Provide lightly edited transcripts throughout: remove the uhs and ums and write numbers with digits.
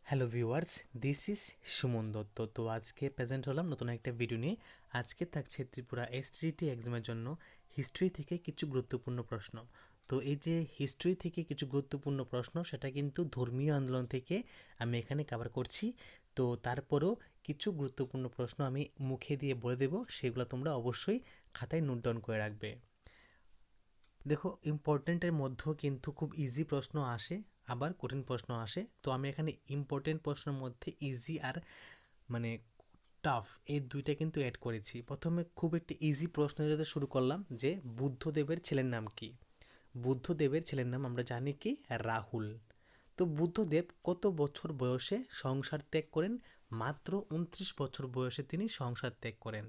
Hello viewers, this is Suman Dutta. তো আজকে present হলাম নতুন একটা ভিডিও নিয়ে। আজকে থাকছে ত্রিপুরা এসটিটি এক্সামের জন্য হিস্ট্রি থেকে কিছু গুরুত্বপূর্ণ প্রশ্ন। তো এই যে হিস্ট্রি থেকে কিছু গুরুত্বপূর্ণ প্রশ্ন, সেটা কিন্তু ধর্মীয় আন্দোলন থেকে আমি এখানে কভার করছি। তো তারপরেও কিছু গুরুত্বপূর্ণ প্রশ্ন আমি মুখে দিয়ে বলে দেবো, সেগুলো তোমরা অবশ্যই খাতায় নোট ডাউন করে রাখবে। দেখো, ইম্পর্টেন্টের মধ্যেও কিন্তু খুব ইজি প্রশ্ন আসে, আবার কঠিন প্রশ্ন আসে। তো আমি এখানে ইম্পর্টেন্ট প্রশ্নের মধ্যে ইজি আর মানে টাফ এই দুইটা কিন্তু অ্যাড করেছি। প্রথমে খুব একটি ইজি প্রশ্ন দিয়ে শুরু করলাম যে বুদ্ধদেবের ছেলের নাম কি। বুদ্ধদেবের ছেলের নাম আমরা জানি কি, রাহুল। তো বুদ্ধদেব কত বছর বয়সে সংসার ত্যাগ করেন? মাত্র 29 বছর বয়সে তিনি সংসার ত্যাগ করেন।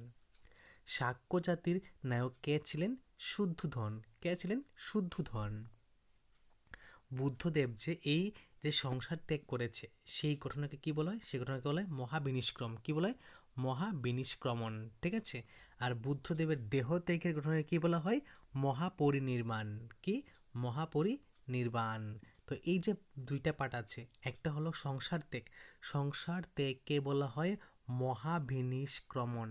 শাক্য জাতির নায়ক কে ছিলেন? শুদ্ধোধন। কে ছিলেন? শুদ্ধোধন। বুদ্ধদেব যে সংসার ত্যাগ করেছে, সেই ঘটনাকে কি বলা হয়? সেই ঘটনাকে বলা হয় মহাবিনিষ্ক্রম। কি বলা হয়? মহাবিনিষ্ক্রমণ। ঠিক আছে। আর বুদ্ধদেবের দেহ ত্যাগের ঘটনাকে কি বলা হয়? মহাপরিনির্বাণ। কি? মহাপরিনির্বাণ। তো এই যে দুইটা পার্ট আছে, একটা হলো সংসার ত্যাগ। সংসার ত্যাগকে বলা হয় মহাবিনিষ্ক্রমণ।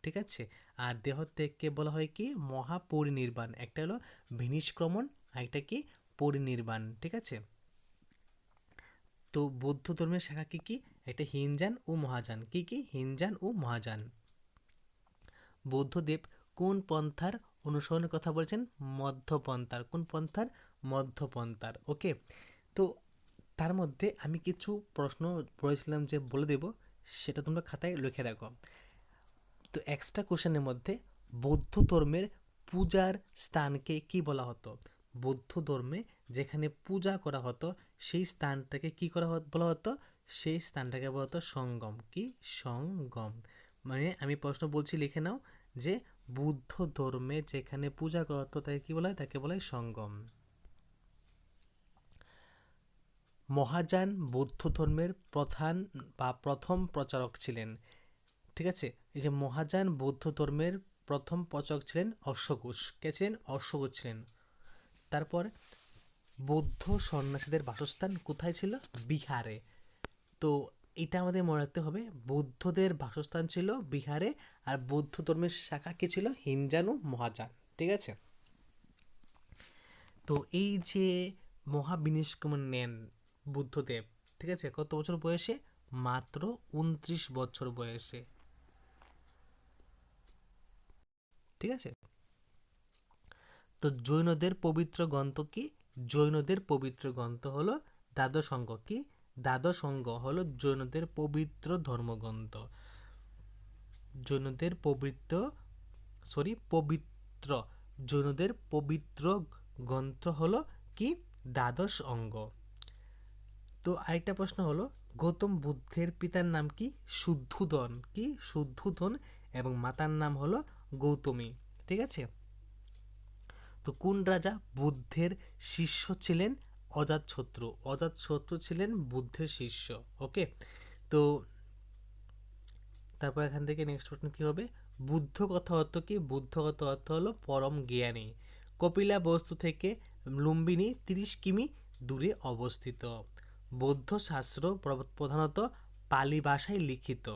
ঠিক আছে। আর দেহ ত্যাগকে বলা হয় কি? মহাপরিনির্বাণ। একটা হলো বিনিষ্ক্রমণ, আর একটা কি? পরিনির্বাণ। ঠিক আছে। তো বৌদ্ধ ধর্মের শাখা কি কি? একটা হিনজান ও মহাযান। কি কি? হিনজান ও মহাযান। বৌদ্ধদেব কোন পন্থার অনুসরণের কথা বলেছেন? মধ্যপন্থার। কোন পন্থার? মধ্যপন্থার। ওকে। তো তার মধ্যে আমি কিছু প্রশ্ন পড়েছিলাম যে বলে দেব, সেটা তোমরা খাতায় লিখে রাখো। তো এক্সট্রা কোশ্চেনের মধ্যে বৌদ্ধ ধর্মের পূজার স্থানকে কি বলা হতো? বৌদ্ধ ধর্মে যেখানে পূজা করা হতো, সেই স্থানটাকে কি বলা হতো? সেই স্থানটাকে বলা হতো সঙ্গম। কি? সঙ্গম। মানে আমি প্রশ্ন বলছি, লিখে নাও যে বৌদ্ধ ধর্মে যেখানে পূজা করা হতো তাকে কি বলা হয়? তাকে বলা হয় সঙ্গম। মহাযান বৌদ্ধ ধর্মের প্রধান বা প্রথম প্রচারক ছিলেন। ঠিক আছে। এই যে মহাযান বৌদ্ধ ধর্মের প্রথম প্রচারক ছিলেন অশ্বঘোষ। কে ছিলেন? অশ্বঘোষ ছিলেন। তারপর বৌদ্ধ সন্ন্যাসীদের বাসস্থান কোথায় ছিল? বিহারে। তো এটা আমাদের মনে রাখতে হবে, বৌদ্ধদের বাসস্থান ছিল বিহারে, আর বৌদ্ধ ধর্মের শাখা কি ছিল? হিনজান ও মহাযান। ঠিক আছে। তো এই যে মহাবিনিষ্ক্রমণ নেন বুদ্ধদেব, ঠিক আছে, কত বছর বয়সে? মাত্র 29 বছর বয়সে। ঠিক আছে। তো জৈনদের পবিত্র গ্রন্থ কি? জৈনদের পবিত্র গ্রন্থ হলো দ্বাদশঙ্গ। কি? দ্বাদশঙ্গ হলো জৈনদের পবিত্র ধর্মগ্রন্থ। জৈনদের পবিত্র জৈনদের পবিত্র গ্রন্থ হলো কি? দ্বাদশ অঙ্গ। তো আরেকটা প্রশ্ন হলো, গৌতম বুদ্ধের পিতার নাম কি? শুদ্ধোধন। কি? শুদ্ধোধন। এবং মাতার নাম হলো গৌতমী। ঠিক আছে। তো কোন রাজা বুদ্ধের শিষ্য ছিলেন? অজাতশত্রু। অজাতশত্রু ছিলেন বুদ্ধের শিষ্য। ওকে। তো তারপর এখান থেকে নেক্সট প্রশ্ন কি হবে? বুদ্ধ কথা অর্থ কি? বুদ্ধ কথা অর্থ হলো পরম জ্ঞানী। কপিলা বস্তু থেকে লুম্বিনী 30 কিমি দূরে অবস্থিত। বৌদ্ধ শাস্ত্র প্রধানত পালি ভাষায় লিখিত।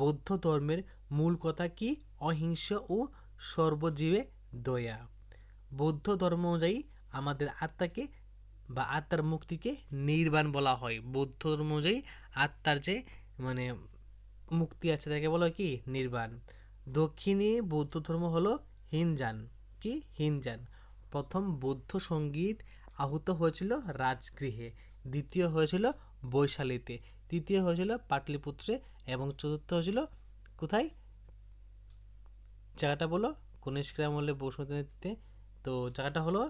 বৌদ্ধ ধর্মের মূল কথা কি? অহিংস ও সর্বজীবে দয়া। বৌদ্ধ ধর্ম অনুযায়ী আমাদের আত্মাকে বা আত্মার মুক্তিকে নির্বাণ বলা হয়। বৌদ্ধ ধর্ম অনুযায়ী আত্মার যে মানে মুক্তি আছে তাকে বলা হয় কি? নির্বাণ। দক্ষিণে বৌদ্ধ ধর্ম হলো হিনজান। কি? হিনজান। প্রথম বৌদ্ধ সঙ্গীত আহুত হয়েছিল রাজগৃহে, দ্বিতীয় হয়েছিল বৈশালীতে, তৃতীয় হয়েছিল পাটলিপুত্রে, এবং চতুর্থ হয়েছিল কোথায়? জায়গাটা বলো। কনিষ্ক আমলে বসুমতীতে। তো জায়গাটা হলো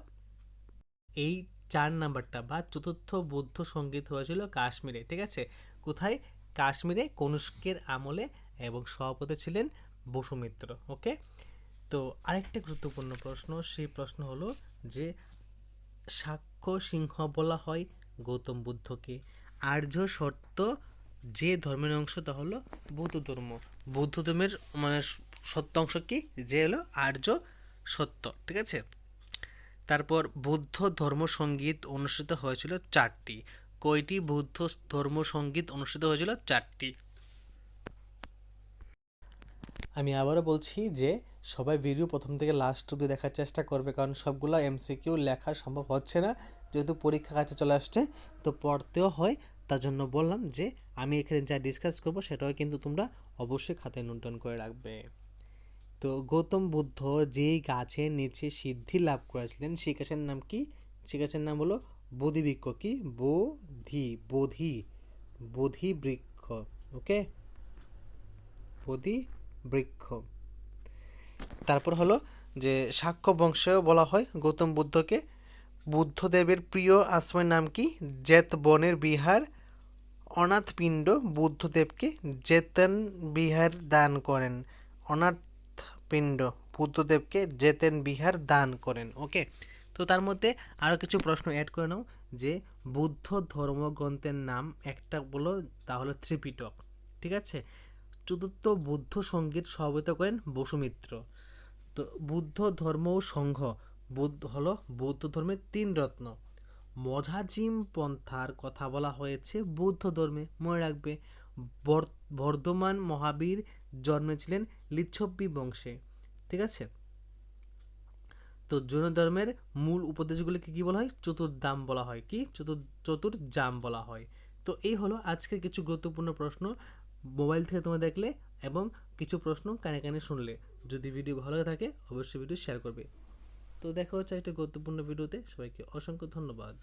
এই 4 নাম্বারটা বা চতুর্থ বৌদ্ধ সঙ্গীত হয়েছিল কাশ্মীরে। ঠিক আছে। কোথায়? কাশ্মীরে কনিষ্কের আমলে, এবং সভাপতি ছিলেন বসুমিত্র। ওকে। তো আরেকটা গুরুত্বপূর্ণ প্রশ্ন, সেই প্রশ্ন হলো যে সাক্ষ্য সিংহ বলা হয় গৌতম বুদ্ধকে। আর্য সত্য যে ধর্মের অংশ তা হলো বৌদ্ধ ধর্ম। বৌদ্ধ ধর্মের মানে সত্য অংশ কি? যে হলো আর্য সত্য। ঠিক আছে। তারপর বৌদ্ধ ধর্ম সঙ্গীত অনুষ্ঠিত হয়েছিল 4টি। কয়টি বৌদ্ধ ধর্ম সঙ্গীত অনুষ্ঠিত হয়েছিল? 4টি। আমি আবারও বলছি যে সবাই ভিডিও প্রথম থেকে লাস্ট অব্দি দেখার চেষ্টা করবে, কারণ সবগুলো এমসিকিউ লেখা সম্ভব হচ্ছে না, যেহেতু পরীক্ষা কাছে চলে আসছে তো পড়তেও হয়। তার জন্য বললাম যে আমি এখানে যা ডিসকাস করবো সেটাও কিন্তু তোমরা অবশ্যই খাতায় নোট ডাউন করে রাখবে। তো গৌতম বুদ্ধ যেই গাছের নিচে সিদ্ধি লাভ করেছিলেন সেই গাছের নাম কি? সেই গাছের নাম হলো বোধি বৃক্ষ। কি? বোধি বোধি বৃক্ষ। ওকে, বোধি বৃক্ষ। তারপর হলো যে শাক্য বংশেও বলা হয় গৌতম বুদ্ধকে। বুদ্ধদেবের প্রিয় আশ্রমের নাম কি? জেত বনের বিহার। অনাথ পিণ্ড বুদ্ধদেবকে জেতন বিহার দান করেন। অনাথ পিণ্ড বুদ্ধদেবকে জেতেন বিহার দান করেন। ওকে, তো তার মধ্যে আরও কিছু প্রশ্ন অ্যাড করে নাও যে বুদ্ধ ধর্মগ্রন্থের নাম একটা বলো, তাহলে ত্রিপিটক। ঠিক আছে। চতুর্থ বুদ্ধ সঙ্গীত সভাপতিত্ব করেন বসুমিত্র। তো বুদ্ধ ধর্ম ও সংঘ হলো বৌদ্ধ ধর্মের 3 রত্ন। মঝাজিম পন্থার কথা বলা হয়েছে বৌদ্ধ ধর্মে, মনে রাখবে। বর্ধমান মহাবীর জন্মেছিলেন লিচ্ছবি বংশে। ঠিক আছে। তো জৈন ধর্মের মূল উপদেশগুলিকে কি বলা হয়? চতুর্ধাম বলা হয়। কি? চতুর্জাম বলা হয়। তো এই হলো আজকের কিছু গুরুত্বপূর্ণ প্রশ্ন মোবাইল থেকে তোমরা দেখলে এবং কিছু প্রশ্ন কানে কানে শুনলে। যদি ভিডিও ভালো লাগে থাকে অবশ্যই ভিডিও শেয়ার করবে। তো দেখা হচ্ছে একটা গুরুত্বপূর্ণ ভিডিওতে। সবাইকে অসংখ্য ধন্যবাদ।